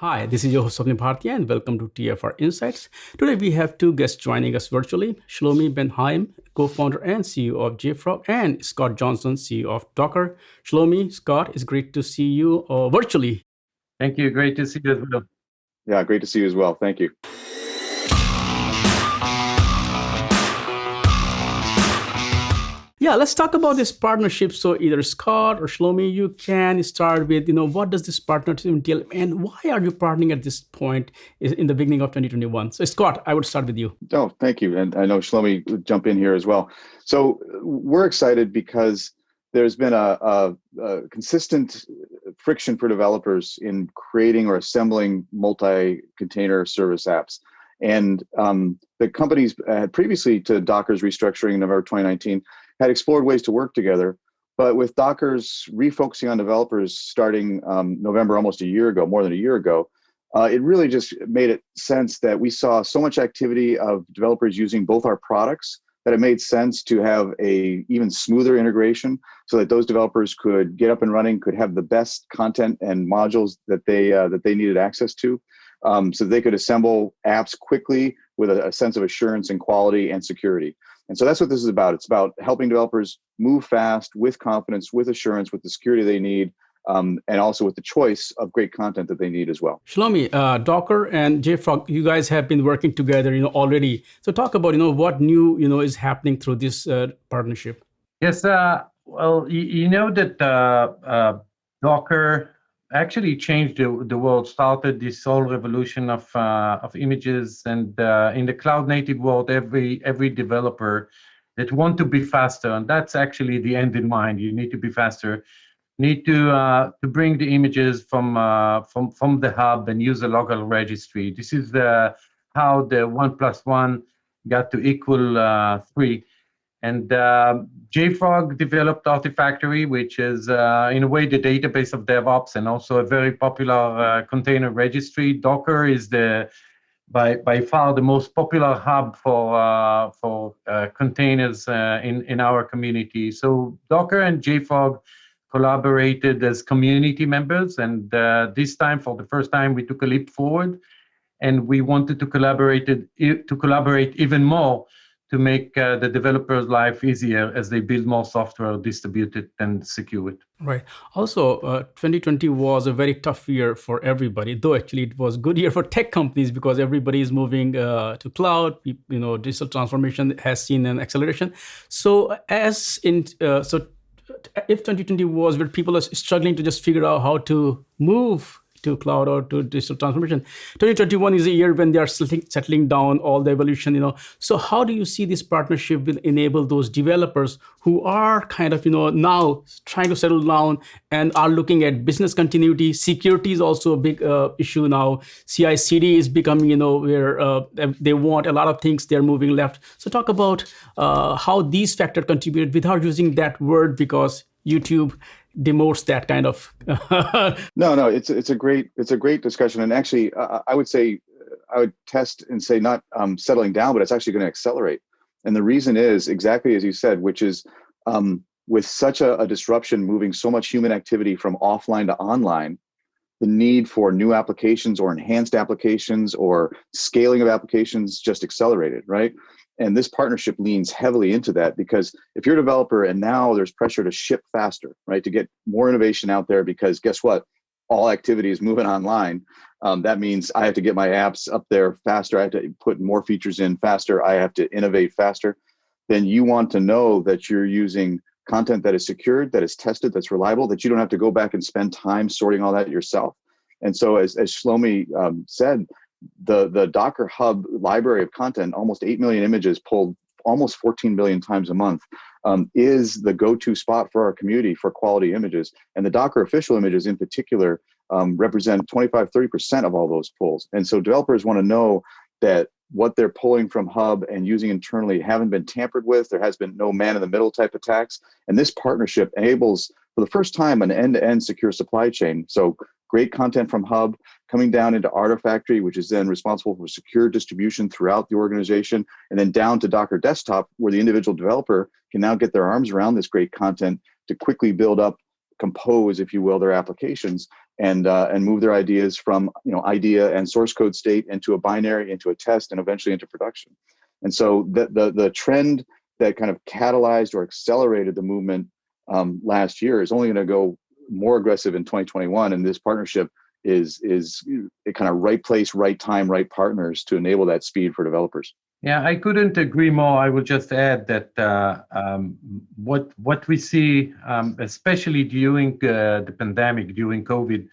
Hi, this is your host, Shlomi Ben Haim, and welcome to TFR Insights. Today we have two guests joining us virtually, Shlomi Ben Haim, co-founder and CEO of JFrog, and Scott Johnston, CEO of Docker. Shlomi, Scott, it's great to see you virtually. Thank you. Great to see you as well. Yeah, great to see you as well. Thank you. Yeah, let's talk about this partnership. So either Scott or Shlomi, you can start with, what does this partnership entail and why are you partnering at this point in the beginning of 2021? So Scott, I would start with you. Oh, thank you. And I know Shlomi would jump in here as well. So we're excited because there's been a consistent friction for developers in creating or assembling multi-container service apps. And the companies had previously to Docker's restructuring in November 2019 had explored ways to work together. But with Docker's refocusing on developers starting November, almost a year ago, more than a year ago, it really just made it sense that we saw so much activity of developers using both our products that it made sense to have a even smoother integration so that those developers could get up and running, could have the best content and modules that they needed access to, so they could assemble apps quickly with a sense of assurance and quality and security. And so that's what this is about. It's about helping developers move fast with confidence, with assurance, with the security they need, and also with the choice of great content that they need as well. Shlomi, Docker and JFrog, you guys have been working together, already. So talk about, what new, is happening through this partnership. Yes. Well, you know that Docker actually changed the world, started this whole revolution of images, and in the cloud native world, every developer that want to be faster, and that's actually the end in mind. You need to be faster. Need to bring the images from the hub and use a local registry. This is how the 1+1 got to equal 3. And JFrog developed Artifactory, which is in a way the database of DevOps and also a very popular container registry. Docker is by far the most popular hub for containers in our community. So Docker and JFrog collaborated as community members, and this time, for the first time, we took a leap forward, and we wanted to collaborate even more to make the developers' life easier as they build more software, distribute it, and secure it. Right. Also, 2020 was a very tough year for everybody, though actually it was a good year for tech companies because everybody is moving to cloud. Digital transformation has seen an acceleration. So if 2020 was where people are struggling to just figure out how to move to cloud or to digital transformation, 2021 is a year when they are settling down all the evolution. So how do you see this partnership will enable those developers who are kind of now trying to settle down and are looking at business continuity? Security is also a big issue now. CI/CD is becoming where they want a lot of things, they're moving left. So talk about how these factors contributed without using that word because YouTube demotes that kind of. No, it's a great discussion, and actually, I would say I would test and say not settling down, but it's actually going to accelerate. And the reason is exactly as you said, which is with such a disruption, moving so much human activity from offline to online, the need for new applications or enhanced applications or scaling of applications just accelerated, right? And this partnership leans heavily into that because if you're a developer and now there's pressure to ship faster, right, to get more innovation out there because guess what? All activity is moving online. That means I have to get my apps up there faster. I have to put more features in faster. I have to innovate faster. Then you want to know that you're using content that is secured, that is tested, that's reliable, that you don't have to go back and spend time sorting all that yourself. And so as Shlomi said, the Docker Hub library of content, almost 8 million images pulled almost 14 billion times a month, is the go-to spot for our community for quality images. And the Docker official images in particular represent 25-30% of all those pulls. And so developers want to know that what they're pulling from Hub and using internally haven't been tampered with. There has been no man-in-the-middle type attacks. And this partnership enables, for the first time, an end-to-end secure supply chain. So great content from Hub coming down into Artifactory, which is then responsible for secure distribution throughout the organization, and then down to Docker Desktop, where the individual developer can now get their arms around this great content to quickly build up, compose, if you will, their applications and move their ideas from idea and source code state into a binary, into a test, and eventually into production. And so the trend that kind of catalyzed or accelerated the movement last year is only going to go more aggressive in 2021, and this partnership is a kind of right place, right time, right partners to enable that speed for developers. Yeah, I couldn't agree more. I would just add that what we see, especially during the pandemic, during COVID,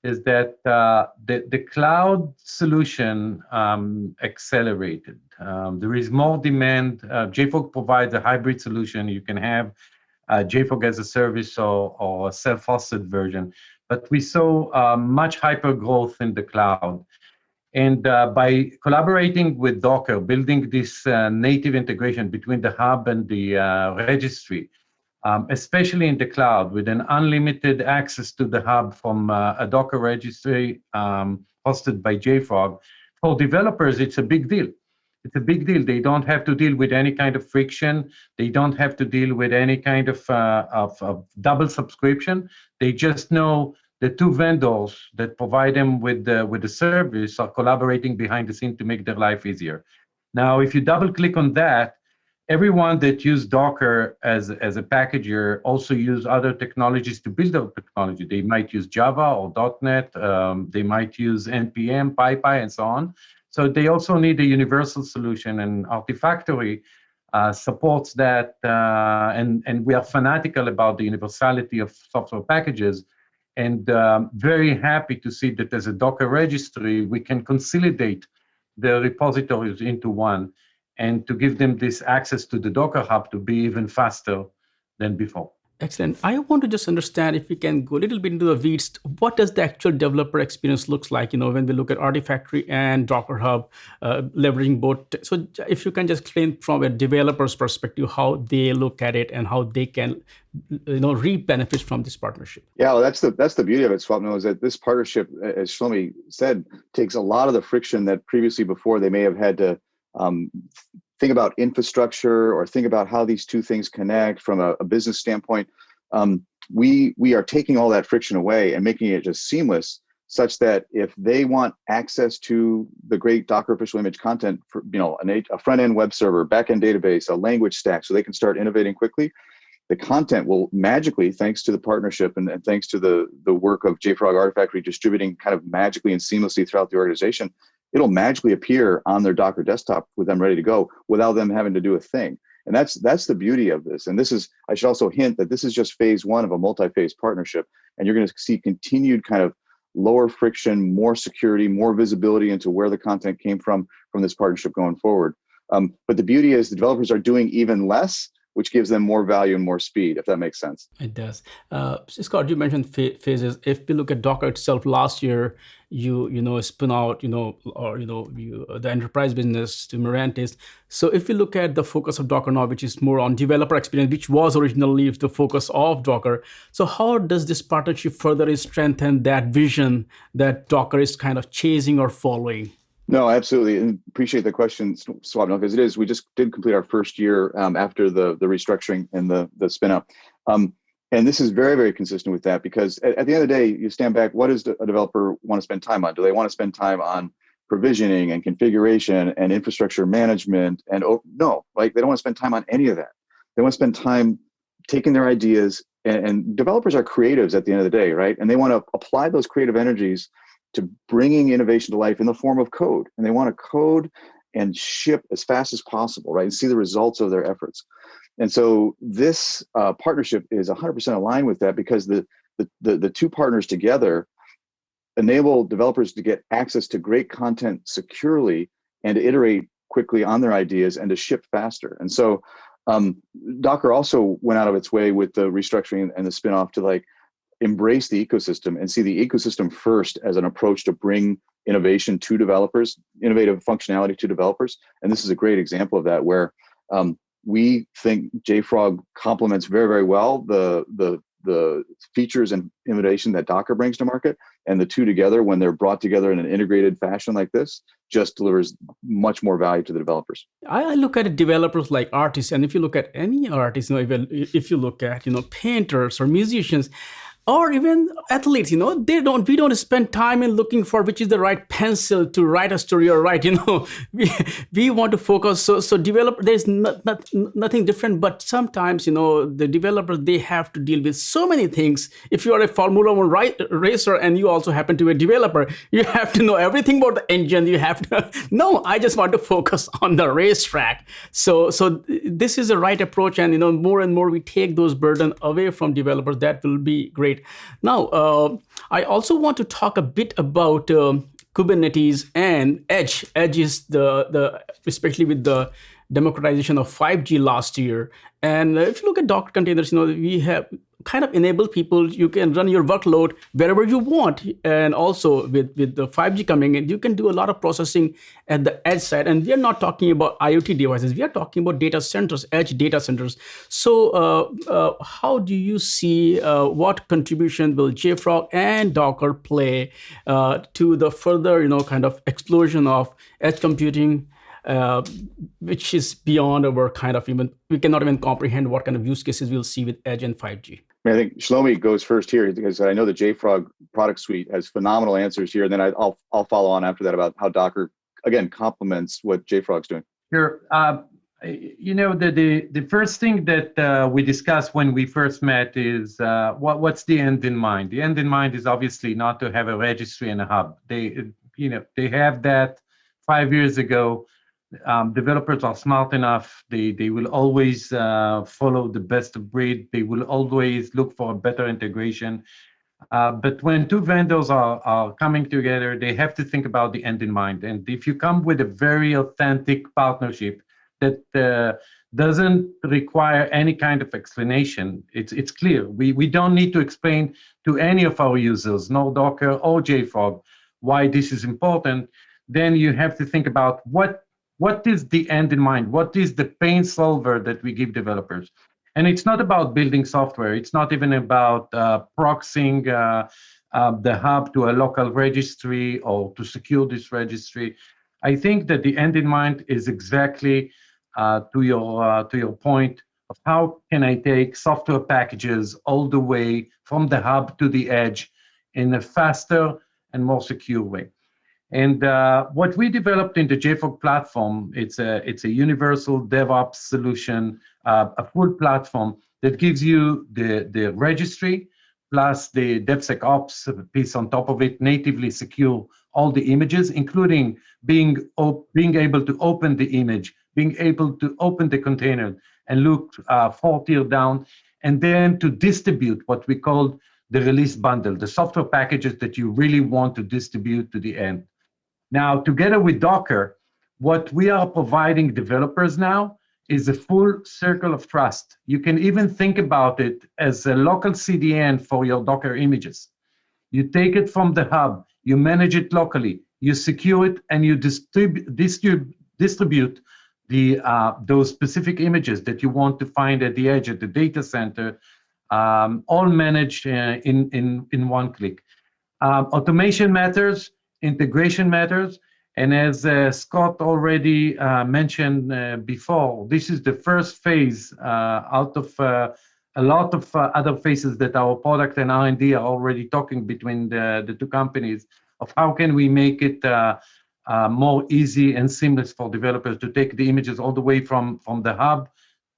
is that the cloud solution accelerated. There is more demand. JFrog provides a hybrid solution. You can have JFrog as a service or a self-hosted version, but we saw much hyper growth in the cloud. And by collaborating with Docker, building this native integration between the hub and the registry, especially in the cloud, with an unlimited access to the hub from a Docker registry hosted by JFrog, for developers, it's a big deal. It's a big deal. They don't have to deal with any kind of friction. They don't have to deal with any kind of double subscription. They just know the two vendors that provide them with the service are collaborating behind the scene to make their life easier. Now, if you double click on that, everyone that use Docker as a packager also use other technologies to build their technology. They might use Java or .NET. They might use NPM, PyPy, and so on. So they also need a universal solution, and Artifactory supports that. And we are fanatical about the universality of software packages, and very happy to see that as a Docker registry, we can consolidate the repositories into one, and to give them this access to the Docker Hub to be even faster than before. Excellent. I want to just understand, if we can go a little bit into the weeds, what does the actual developer experience looks like, when we look at Artifactory and Docker Hub, leveraging both. So if you can just explain from a developer's perspective how they look at it and how they can reap benefits from this partnership. Yeah, well, that's the beauty of it, Swapno, is that this partnership, as Shlomi said, takes a lot of the friction that previously before they may have had to think about infrastructure or think about how these two things connect from a business standpoint. We are taking all that friction away and making it just seamless, such that if they want access to the great Docker official image content for a front-end web server, back-end database, a language stack, so they can start innovating quickly, the content will magically, thanks to the partnership and thanks to the work of JFrog Artifactory distributing kind of magically and seamlessly throughout the organization, it'll magically appear on their Docker desktop with them ready to go without them having to do a thing. And that's the beauty of this. And this is, I should also hint that this is just phase one of a multi-phase partnership. And you're going to see continued kind of lower friction, more security, more visibility into where the content came from this partnership going forward. But the beauty is the developers are doing even less, which gives them more value and more speed, if that makes sense. It does. Scott, you mentioned phases. If we look at Docker itself, last year, you spin out, the enterprise business to Mirantis. So if we look at the focus of Docker now, which is more on developer experience, which was originally the focus of Docker. So how does this partnership further strengthen that vision that Docker is kind of chasing or following? No, absolutely. And appreciate the question, Swapno, because it is, we just did complete our first year after the restructuring and the spin out. And this is very, very consistent with that, because at the end of the day, you stand back, what does a developer want to spend time on? Do they want to spend time on provisioning and configuration and infrastructure management? And no, like they don't want to spend time on any of that. They want to spend time taking their ideas, and developers are creatives at the end of the day, right? And they want to apply those creative energies to bringing innovation to life in the form of code. And they want to code and ship as fast as possible, right? And see the results of their efforts. And so this partnership is 100% aligned with that, because the two partners together enable developers to get access to great content securely and to iterate quickly on their ideas and to ship faster. And so Docker also went out of its way with the restructuring and the spinoff to embrace the ecosystem and see the ecosystem first as an approach to bring innovation to developers, innovative functionality to developers. And this is a great example of that, where we think JFrog complements very, very well the features and innovation that Docker brings to market. And the two together, when they're brought together in an integrated fashion like this, just delivers much more value to the developers. I look at developers like artists, and if you look at any artist, if you look at painters or musicians, or even athletes, we don't spend time in looking for which is the right pencil to write a story or write, we want to focus. So develop, there's nothing different, but sometimes, the developers, they have to deal with so many things. If you are a Formula One racer and you also happen to be a developer, you have to know everything about the engine. You have to, no, I just want to focus on the racetrack. So this is the right approach. And, more and more we take those burden away from developers. That will be great. Now, I also want to talk a bit about Kubernetes and Edge. Edge is the especially with the democratization of 5G last year. And if you look at Docker containers, we have kind of enabled people, you can run your workload wherever you want. And also with the 5G coming in, you can do a lot of processing at the edge side. And we are not talking about IoT devices. We are talking about data centers, edge data centers. So how do you see what contribution will JFrog and Docker play to the further, kind of explosion of edge computing, which is beyond our kind of we cannot even comprehend what kind of use cases we'll see with Edge and 5G. I think Shlomi goes first here because I know the JFrog product suite has phenomenal answers here. And then I'll follow on after that about how Docker, again, complements what JFrog's doing. Sure. The first thing that we discussed when we first met is what's the end in mind? The end in mind is obviously not to have a registry and a hub. They have that 5 years ago. Developers are smart enough. They will always follow the best of breed. They will always look for a better integration. But when two vendors are coming together, they have to think about the end in mind. And if you come with a very authentic partnership that doesn't require any kind of explanation, it's clear. We don't need to explain to any of our users, nor Docker or JFrog, why this is important. Then you have to think about what is the end in mind? What is the pain solver that we give developers? And it's not about building software. It's not even about proxying the hub to a local registry or to secure this registry. I think that the end in mind is exactly to your point of how can I take software packages all the way from the hub to the edge in a faster and more secure way. And what we developed in the JFrog platform, it's a universal DevOps solution, a full platform that gives you the registry plus the DevSecOps piece on top of it, natively secure all the images, including being able to open the image, being able to open the container and look 4 tier down, and then to distribute what we call the release bundle, the software packages that you really want to distribute to the end. Now, together with Docker, what we are providing developers now is a full circle of trust. You can even think about it as a local CDN for your Docker images. You take it from the hub, you manage it locally, you secure it, and you distribute those specific images that you want to find at the edge, at the data center, all managed in one click. Automation matters. Integration matters, and as Scott already mentioned before, this is the first phase out of a lot of other phases that our product and R&D are already talking between the two companies of how can we make it more easy and seamless for developers to take the images all the way from the hub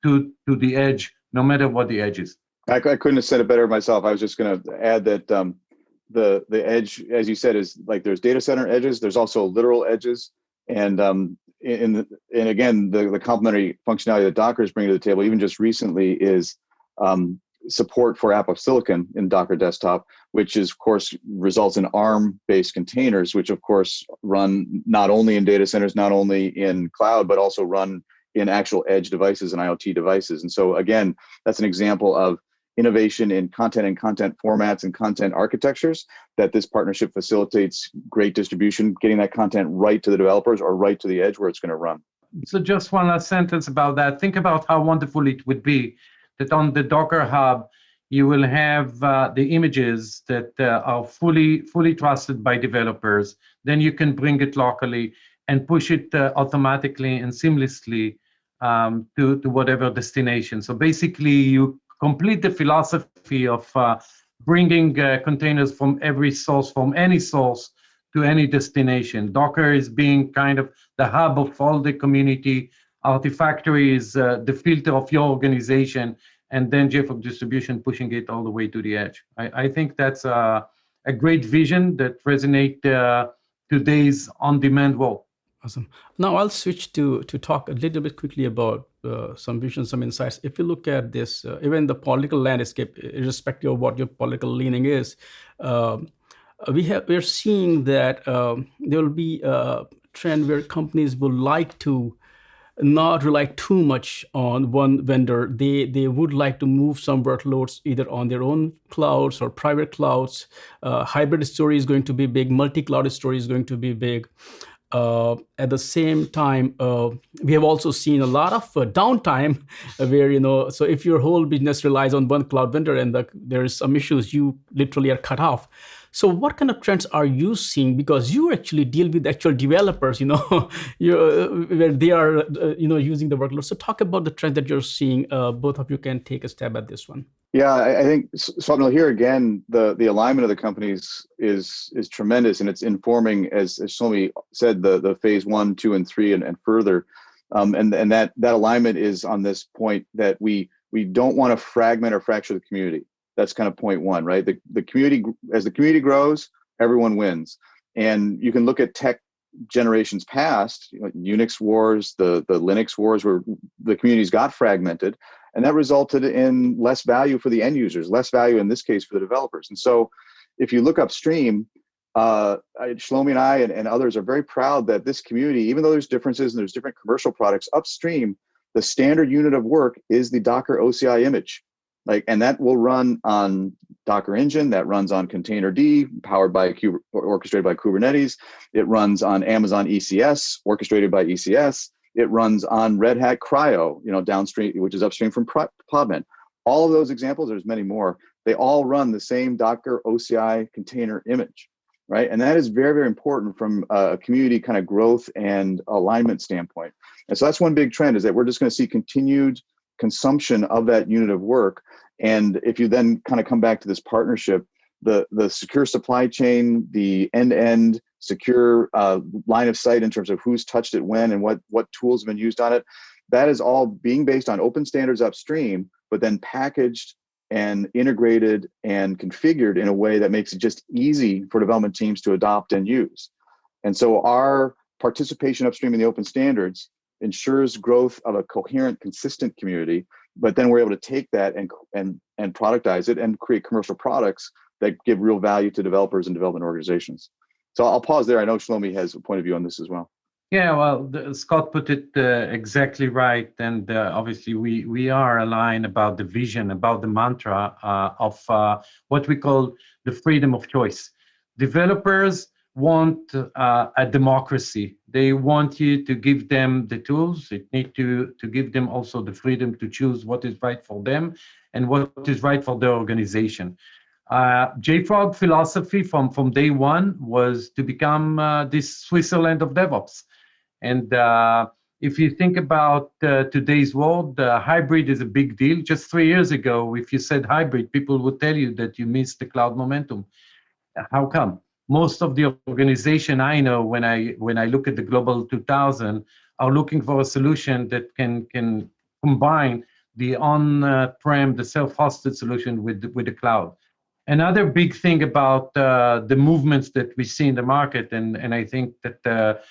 to the edge, no matter what the edge is. I couldn't have said it better myself. I was just going to add that the edge, as you said, is like there's data center edges. There's also literal edges, and again, the complementary functionality that Docker is bringing to the table, even just recently, is support for App of Silicon in Docker Desktop, which is, of course, results in ARM-based containers, which of course run not only in data centers, not only in cloud, but also run in actual edge devices and IoT devices. And so again, that's an example of innovation in content and content formats and content architectures that this partnership facilitates great distribution, getting that content right to the developers or right to the edge where it's going to run. So just one last sentence about that. Think about how wonderful it would be that on the Docker Hub, you will have the images that are fully trusted by developers. Then you can bring it locally and push it automatically and seamlessly to whatever destination. So basically, you complete the philosophy of bringing containers from every source, from any source to any destination. Docker is being kind of the hub of all the community. Artifactory is the filter of your organization, and then JFrog distribution pushing it all the way to the edge. I think that's a great vision that resonates today's on-demand world. Awesome. Now I'll switch to talk a little bit quickly about some visions, some insights. If you look at this, even the political landscape, irrespective of what your political leaning is, we're seeing that there will be a trend where companies will like to not rely too much on one vendor. They would like to move some workloads either on their own clouds or private clouds. Hybrid story is going to be big. Multi-cloud story is going to be big. At the same time, we have also seen a lot of downtime where, so if your whole business relies on one cloud vendor and there is some issues, you literally are cut off. So what kind of trends are you seeing? Because you actually deal with actual developers, where they are, using the workload. So talk about the trend that you're seeing. Both of you can take a stab at this one. Yeah, I think, Swapnil, here again, the alignment of the companies is tremendous, and it's informing, as Shlomi said, the phase 1, 2, and 3, and further. And that alignment is on this point that we don't want to fragment or fracture the community. That's kind of point one, right? The community, as the community grows, everyone wins. And you can look at tech generations past, Unix wars, the Linux wars, where the communities got fragmented, and that resulted in less value for the end users, less value in this case for the developers. And so if you look upstream, Shlomi and I and others are very proud that this community, even though there's differences and there's different commercial products upstream, the standard unit of work is the Docker OCI image. And that will run on Docker Engine, that runs on Containerd, powered by orchestrated by Kubernetes. It runs on Amazon ECS, orchestrated by ECS. It runs on Red Hat Cryo, downstream, which is upstream from Podman. All of those examples, there's many more, they all run the same Docker OCI container image, right? And that is very, very important from a community kind of growth and alignment standpoint. And so that's one big trend, is that we're just going to see continued consumption of that unit of work. And if you then kind of come back to this partnership, the secure supply chain, the end-to-end secure line of sight in terms of who's touched it when and what tools have been used on it, that is all being based on open standards upstream, but then packaged and integrated and configured in a way that makes it just easy for development teams to adopt and use. And so our participation upstream in the open standards ensures growth of a coherent, consistent community, but then we're able to take that and productize it and create commercial products that give real value to developers and development organizations. So I'll pause there. I know Shlomi has a point of view on this as well. Yeah, well, Scott put it exactly right. And obviously we are aligned about the vision, about the mantra of what we call the freedom of choice. Developers want a democracy. They want you to give them the tools. You need to give them also the freedom to choose what is right for them and what is right for their organization. JFrog philosophy from day one was to become this Switzerland of DevOps. And if you think about today's world, hybrid is a big deal. Just 3 years ago, if you said hybrid, people would tell you that you missed the cloud momentum. How come? Most of the organization I know, when I look at the Global 2000, are looking for a solution that can combine the on-prem, the self-hosted solution with the cloud. Another big thing about the movements that we see in the market, and I think that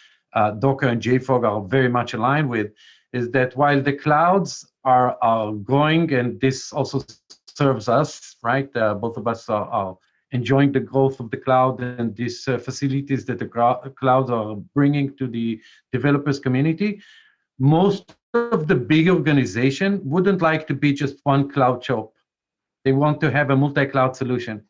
Docker and JFrog are very much aligned with, is that while the clouds are growing, and this also serves us, right? Both of us are enjoying the growth of the cloud and these facilities that the clouds are bringing to the developers community. Most of the big organization wouldn't like to be just one cloud shop. They want to have a multi-cloud solution.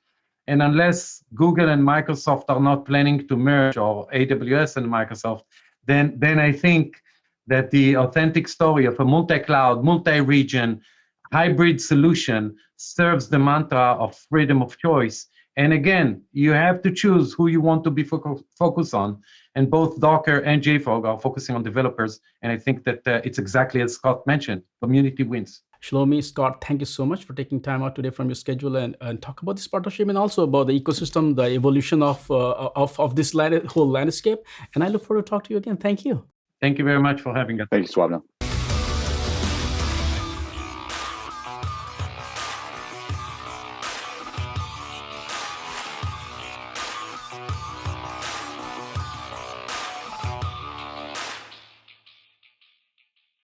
And unless Google and Microsoft are not planning to merge, or AWS and Microsoft, then I think that the authentic story of a multi-cloud, multi-region, hybrid solution serves the mantra of freedom of choice. And again, you have to choose who you want to be focused on. And both Docker and JFrog are focusing on developers. And I think that it's exactly as Scott mentioned, community wins. Shlomi, Scott, thank you so much for taking time out today from your schedule and talk about this partnership and also about the ecosystem, the evolution of this whole landscape. And I look forward to talk to you again. Thank you. Thank you very much for having us. Thank you, Swapna.